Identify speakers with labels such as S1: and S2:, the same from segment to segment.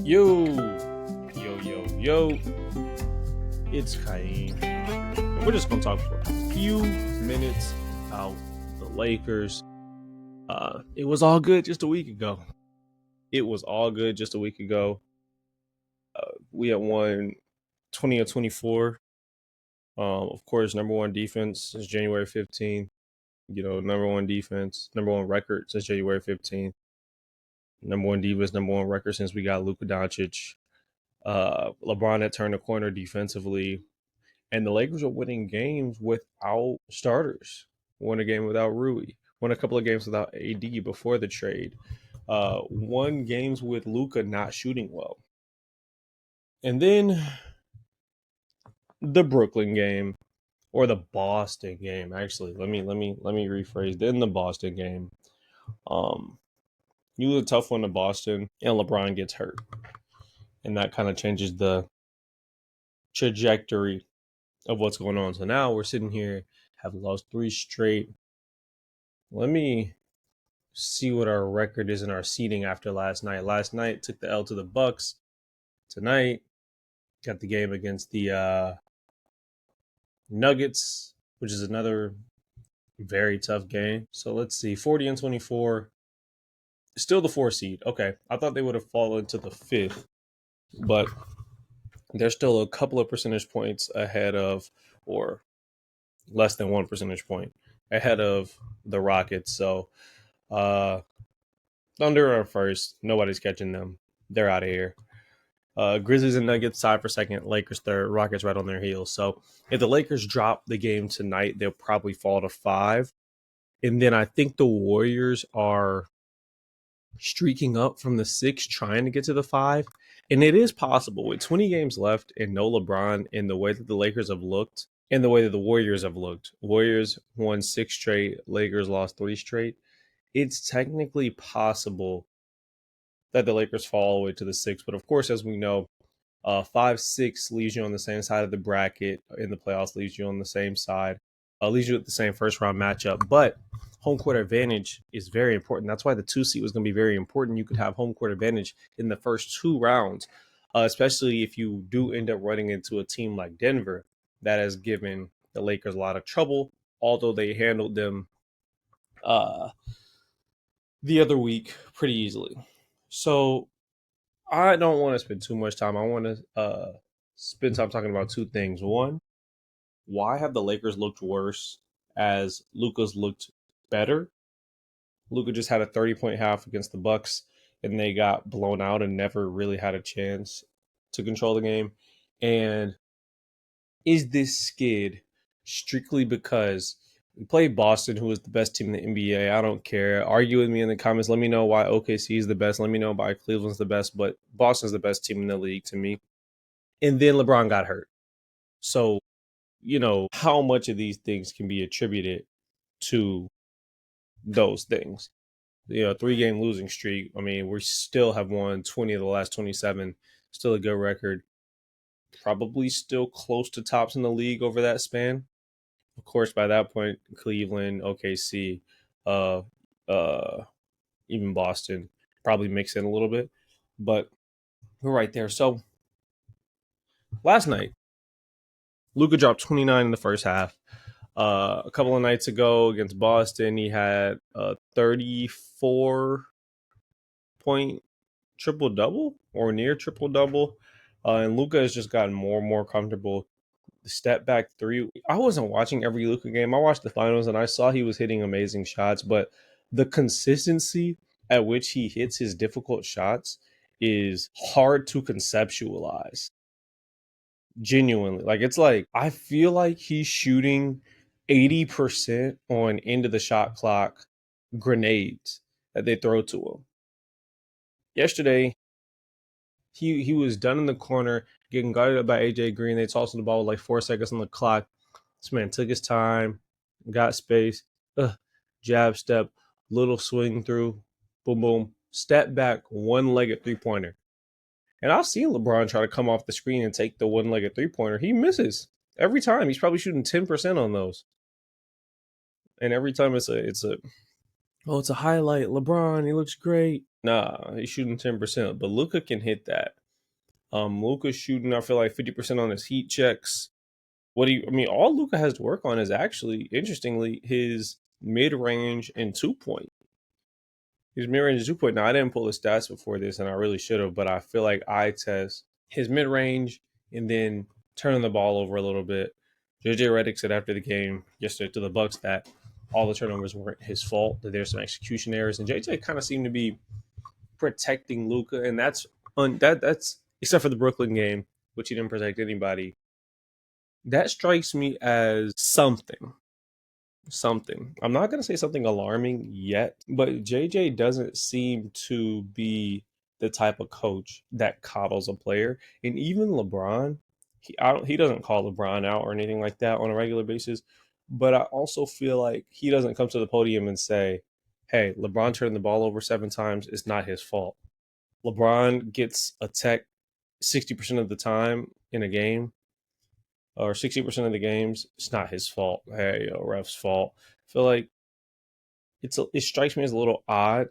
S1: Yo, yo, it's Kaim. And we're just going to talk for a few minutes about the Lakers. It was all good just a week ago. We had won 20 or 24. Of course, number one defense since January 15th. Number one defense, number one record since January 15th. Number one defense, number one record since we got Luka Doncic. LeBron had turned the corner defensively. And the Lakers are winning games without starters. Won a game without Rui. Won a couple of games without AD before the trade. Won games with Luka not shooting well. And then the Brooklyn game, or the Boston game. Actually, let me rephrase. Then the Boston game. You lose a tough one to Boston, and LeBron gets hurt, and that kind of changes the trajectory of what's going on. So now we're sitting here, have lost 3 straight. Let me see what our record is in our seeding after last night. Last night took the L to the Bucks. Tonight got the game against the Nuggets, which is another very tough game. So let's see, 40-24, still the 4 seed. Okay, I thought they would have fallen to the 5th, but they're still a couple of percentage points ahead of, or less than 1 percentage point ahead of the Rockets. So Thunder are first. Nobody's catching them. They're out of here. Grizzlies and Nuggets tied for second. Lakers third. Rockets right on their heels. So if the Lakers drop the game tonight, they'll probably fall to 5. And then I think the Warriors are streaking up from the 6, trying to get to the 5. And it is possible with 20 games left and no LeBron, in the way that the Lakers have looked and the way that the Warriors have looked. Warriors won 6 straight. Lakers lost 3 straight. It's technically possible that the Lakers fall all the way to the 6. But of course, as we know, 5-6 leaves you on the same side of the bracket in the playoffs, leaves you on the same side, leaves you with the same first round matchup. But home court advantage is very important. That's why the 2 seed was going to be very important. You could have home court advantage in the first 2 rounds, especially if you do end up running into a team like Denver that has given the Lakers a lot of trouble, although they handled them the other week pretty easily. So I don't want to spend too much time. I want to spend time talking about 2 things. One, why have the Lakers looked worse as Luka's looked better? Luka just had a 30-point half against the Bucks, and they got blown out and never really had a chance to control the game. And is this skid strictly because we played Boston, who is the best team in the NBA? I don't care. Argue with me in the comments. Let me know why OKC is the best. Let me know why Cleveland's the best. But Boston's the best team in the league to me. And then LeBron got hurt. So, how much of these things can be attributed to those things? 3-game losing streak. I mean, we still have won 20 of the last 27. Still a good record. Probably still close to tops in the league over that span. Of course, by that point, Cleveland, OKC, even Boston probably mix in a little bit. But we're right there. So last night, Luka dropped 29 in the first half. A couple of nights ago against Boston, he had a 34-point triple-double or near triple-double. And Luka has just gotten more and more comfortable. The step back 3. I wasn't watching every Luka game. I watched the finals and I saw he was hitting amazing shots, but the consistency at which he hits his difficult shots is hard to conceptualize. Genuinely. I feel like he's shooting 80% on end of the shot clock grenades that they throw to him. Yesterday, he was done in the corner, getting guarded up by AJ Green. They tossed the ball with like 4 seconds on the clock. This man took his time, got space, jab step, little swing through, boom, boom, step back, 1-legged 3-pointer. And I've seen LeBron try to come off the screen and take the 1-legged 3-pointer. He misses every time. He's probably shooting 10% on those. And every time it's a highlight. LeBron, he looks great. Nah, he's shooting 10%, but Luka can hit that. Luka's shooting, I feel like 50% on his heat checks. I mean, all Luka has to work on is actually, interestingly, his mid range and 2 point. His mid range and 2 point. Now, I didn't pull the stats before this, and I really should have, but I feel like I test his mid range and then turning the ball over a little bit. JJ Redick said after the game yesterday to the Bucks that all the turnovers weren't his fault, that there's some execution errors, and JJ kind of seemed to be protecting Luka, and that's except for the Brooklyn game, which he didn't protect anybody. That strikes me as something. Something. I'm not gonna say something alarming yet, but JJ doesn't seem to be the type of coach that coddles a player. And even LeBron, he doesn't call LeBron out or anything like that on a regular basis. But I also feel like he doesn't come to the podium and say, "Hey, LeBron turned the ball over 7 times. It's not his fault." LeBron gets a tech 60% of the time in a game, or 60% of the games. It's not his fault. Hey, ref's fault. I feel like it strikes me as a little odd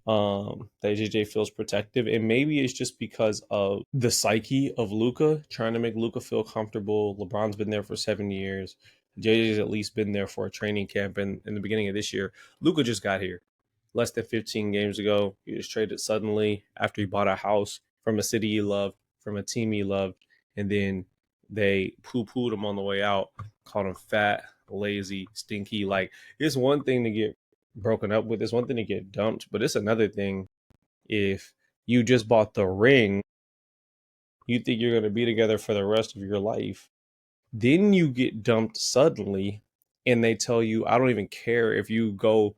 S1: that JJ feels protective, and maybe it's just because of the psyche of Luka, trying to make Luka feel comfortable. LeBron's been there for 7 years. JJ's at least been there for a training camp, and in the beginning of this year, Luka just got here less than 15 games ago. He was traded suddenly after he bought a house from a city he loved, from a team he loved, and then they poo-pooed him on the way out, called him fat, lazy, stinky. Like, it's one thing to get broken up with, it's one thing to get dumped, but it's another thing if you just bought the ring, you think you're going to be together for the rest of your life, then you get dumped suddenly, and they tell you, I don't even care if you go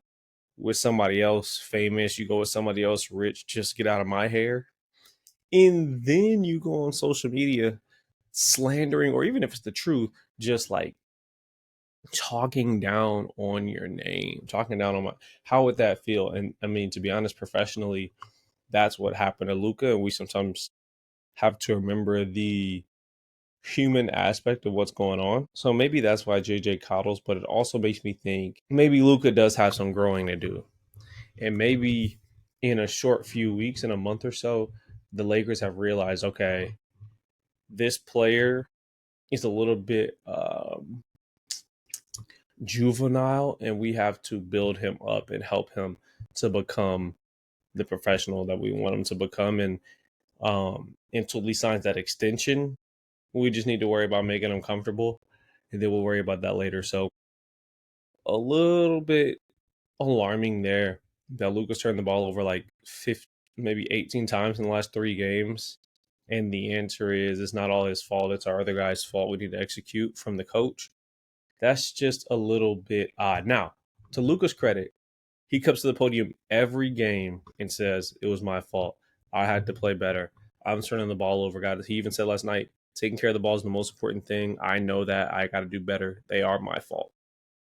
S1: with somebody else famous, you go with somebody else rich, just get out of my hair. And then you go on social media slandering, or even if it's the truth, just like talking down on your name, talking down on my, how would that feel? And I mean, to be honest, professionally, that's what happened to Luka. And we sometimes have to remember the human aspect of what's going on. So maybe that's why JJ coddles, but it also makes me think maybe Luka does have some growing to do. And maybe in a short few weeks, in a month or so, the Lakers have realized, okay, this player is a little bit juvenile, and we have to build him up and help him to become the professional that we want him to become. And until he signs that extension, we just need to worry about making him comfortable, and then we'll worry about that later. So a little bit alarming there that Lucas turned the ball over like 50, maybe 18 times in the last 3 games. And the answer is it's not all his fault. It's our other guy's fault. We need to execute from the coach. That's just a little bit odd. Now, to Luka's credit, he comes to the podium every game and says, it was my fault. I had to play better. I'm turning the ball over, guys. He even said last night, taking care of the ball is the most important thing. I know that. I got to do better. They are my fault.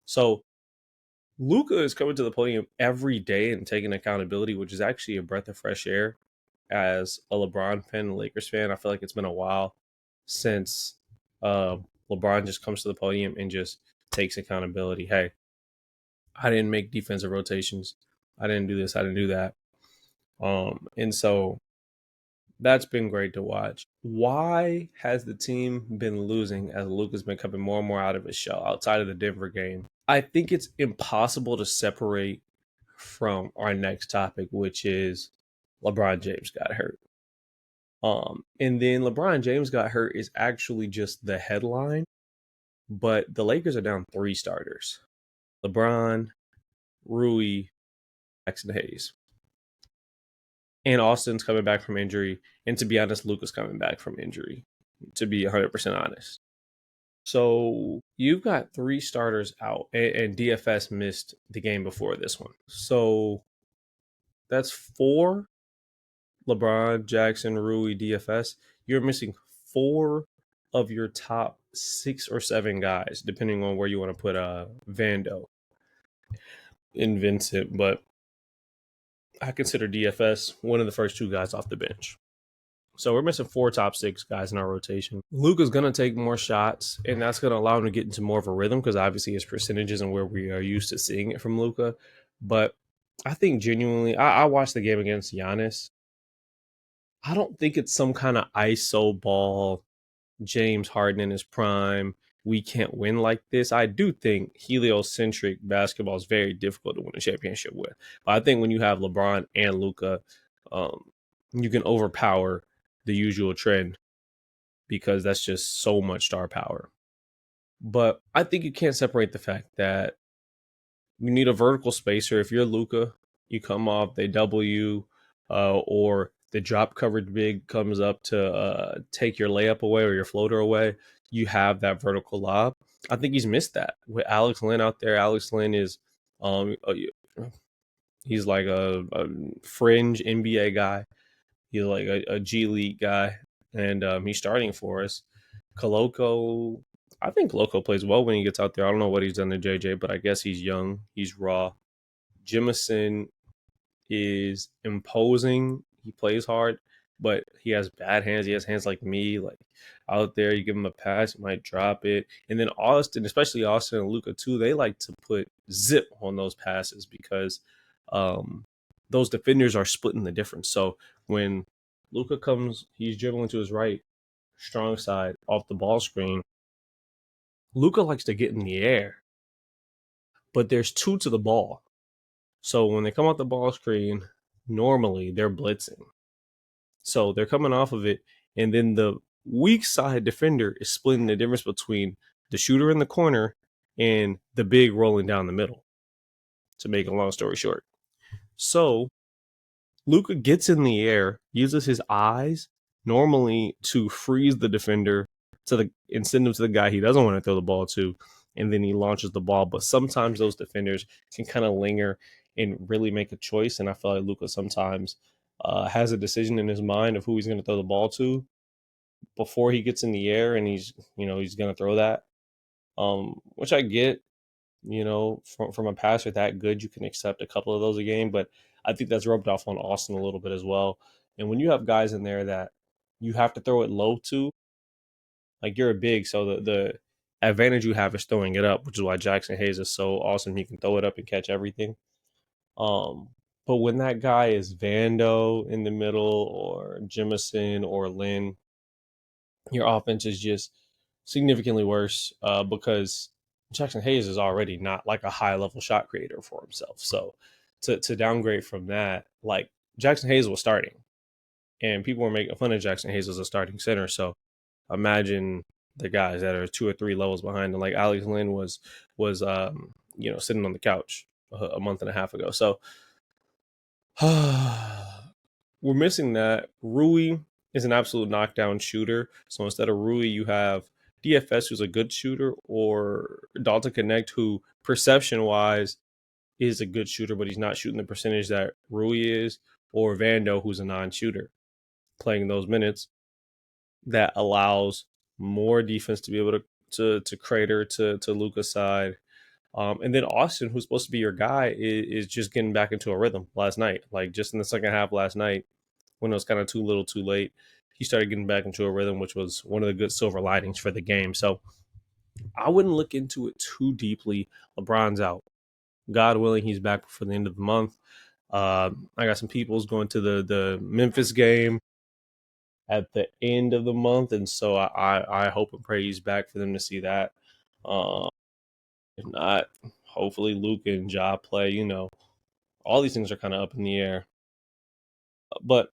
S1: So Luka is coming to the podium every day and taking accountability, which is actually a breath of fresh air. As a LeBron fan, a Lakers fan, I feel like it's been a while since uh, LeBron just comes to the podium and just takes accountability. Hey, I didn't make defensive rotations. I didn't do this. I didn't do that. And so that's been great to watch. Why has the team been losing as Luka's been coming more and more out of his shell outside of the Denver game? I think it's impossible to separate from our next topic, which is LeBron James got hurt. And then LeBron James got hurt is actually just the headline, but the Lakers are down 3 starters: LeBron, Rui, Jackson Hayes. And Austin's coming back from injury. And to be honest, Luka's coming back from injury, to be 100% honest. So you've got 3 starters out, and DFS missed the game before this one. So that's 4: LeBron, Jackson, Rui, DFS. You're missing 4 of your top 6 or 7 guys, depending on where you want to put Vando and Vincent. But I consider DFS one of the first 2 guys off the bench. So we're missing 4 top 6 guys in our rotation. Luka's going to take more shots, and that's going to allow him to get into more of a rhythm because obviously his percentages and where we are used to seeing it from Luka. But I think genuinely, I watched the game against Giannis. I don't think it's some kind of ISO ball, James Harden in his prime. We can't win like this. I do think heliocentric basketball is very difficult to win a championship with. But I think when you have LeBron and Luca, um, you can overpower the usual trend because that's just so much star power. But I think you can't separate the fact that you need a vertical spacer. If you're Luca, you come off, they double you, or the drop coverage big comes up to take your layup away or your floater away. You have that vertical lob. I think he's missed that with Alex Lynn out there. Alex Lynn is, he's like a fringe NBA guy. He's like a G League guy, and he's starting for us. Koloko, I think Koloko plays well when he gets out there. I don't know what he's done to JJ, but I guess he's young. He's raw. Jemison is imposing. He plays hard, but he has bad hands. He has hands like me. Like out there, you give him a pass, he might drop it. And then Austin, especially Austin and Luca too, they like to put zip on those passes because um, those defenders are splitting the difference. So when Luca comes, he's dribbling to his right, strong side off the ball screen. Luca likes to get in the air, but there's two to the ball. So when they come off the ball screen, normally they're blitzing. So they're coming off of it, and then the weak side defender is splitting the difference between the shooter in the corner and the big rolling down the middle, to make a long story short. So Luca gets in the air, uses his eyes normally to freeze the defender to the and send him to the guy he doesn't want to throw the ball to, and then he launches the ball. But sometimes those defenders can kind of linger and really make a choice. And I feel like Luca sometimes has a decision in his mind of who he's going to throw the ball to before he gets in the air, and he's going to throw that. Which I get, from a passer that good, you can accept a couple of those a game. But I think that's rubbed off on Austin a little bit as well. And when you have guys in there that you have to throw it low to, like you're a big, so the advantage you have is throwing it up, which is why Jackson Hayes is so awesome. He can throw it up and catch everything. Um, but when that guy is Vando in the middle or Jemison or Lynn, your offense is just significantly worse because Jackson Hayes is already not like a high level shot creator for himself. So to downgrade from that, like Jackson Hayes was starting, and people were making fun of Jackson Hayes as a starting center. So imagine the guys that are 2 or 3 levels behind him. Like Alex Lynn was sitting on the couch a month and a half ago. So we're missing that. Rui is an absolute knockdown shooter. So instead of Rui, you have DFS, who's a good shooter, or Dalton Connect, who perception wise is a good shooter, but he's not shooting the percentage that Rui is, or Vando, who's a non shooter, playing those minutes that allows more defense to be able to crater to Luca's side. And then Austin, who's supposed to be your guy, is just getting back into a rhythm last night. Like just in the second half last night, when it was kind of too little too late, he started getting back into a rhythm, which was one of the good silver linings for the game. So I wouldn't look into it too deeply. LeBron's out. God willing, he's back before the end of the month. I got some people's going to the Memphis game at the end of the month, and so I hope and pray he's back for them to see that. Uh, if not, hopefully Luke and Ja play. All these things are kind of up in the air. But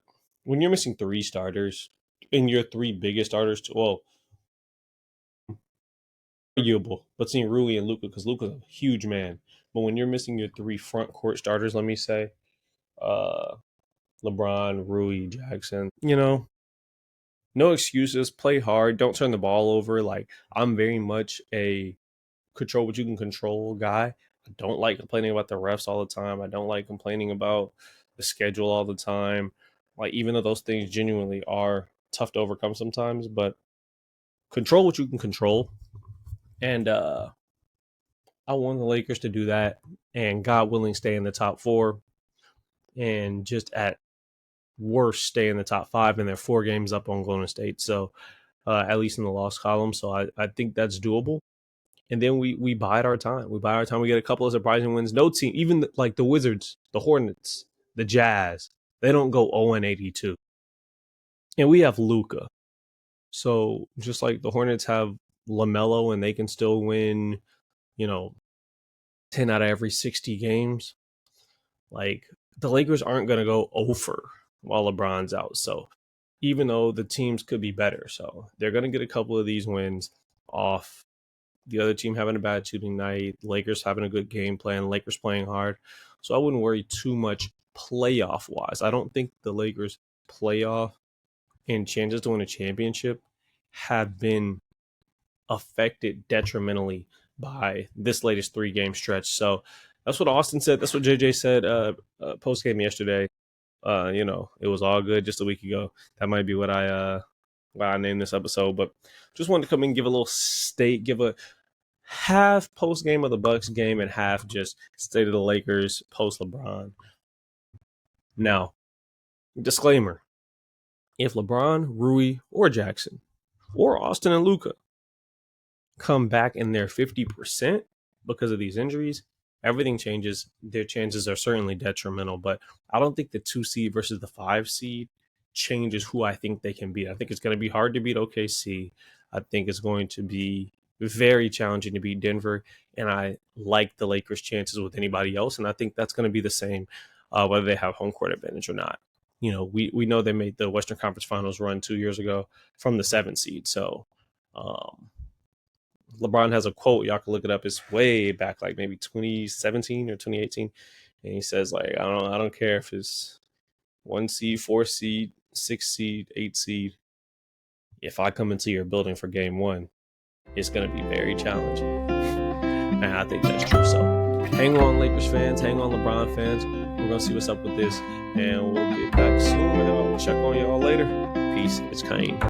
S1: when you're missing 3 starters and your 3 biggest starters, well, arguable between Rui and Luca because Luca's a huge man. But when you're missing your 3 front court starters, let me say, uh, LeBron, Rui, Jackson, no excuses. Play hard. Don't turn the ball over. Like I'm very much a control what you can control guy. I don't like complaining about the refs all the time. I don't like complaining about the schedule all the time. Like even though those things genuinely are tough to overcome sometimes, but control what you can control. And I want the Lakers to do that and God willing stay in the top 4 and just at worst stay in the top 5, and they're 4 games up on Golden State. So at least in the loss column. So I think that's doable. and then we bide our time. We bide our time. We get a couple of surprising wins. No team, even like the Wizards, the Hornets, the Jazz, they don't go 0-82. And we have Luka. So just like the Hornets have LaMelo and they can still win, you know, 10 out of every 60 games, like the Lakers aren't going to go over while LeBron's out. So even though the teams could be better, so they're going to get a couple of these wins off the other team having a bad shooting night, Lakers having a good game plan, Lakers playing hard. So I wouldn't worry too much playoff wise. I don't think the Lakers playoff and chances to win a championship have been affected detrimentally by this latest 3-game stretch. So that's what Austin said. That's what JJ said post game yesterday. It was all good just a week ago. That might be what I named this episode, but just wanted to come in and give a little give a half post game of the Bucks game and half just state of the Lakers post LeBron. Now, disclaimer: if LeBron, Rui, or Jackson, or Austin and Luka come back in their 50% because of these injuries, everything changes. Their chances are certainly detrimental, but I don't think the 2 seed versus the 5 seed changes who I think they can beat. I think it's going to be hard to beat OKC. I think it's going to be very challenging to beat Denver, and I like the Lakers' chances with anybody else, and I think that's going to be the same whether they have home court advantage or not. We know they made the Western Conference Finals run 2 years ago from the 7 seed, so LeBron has a quote, y'all can look it up, it's way back, like maybe 2017 or 2018, and he says, like, I don't care if it's 1 seed, 4 seed, 6 seed, 8 seed. If I come into your building for game 1, it's going to be very challenging. And I think that's true. So hang on, Lakers fans. Hang on, LeBron fans. We're going to see what's up with this. And we'll get back soon. And I'll check on y'all later. Peace. It's Kane.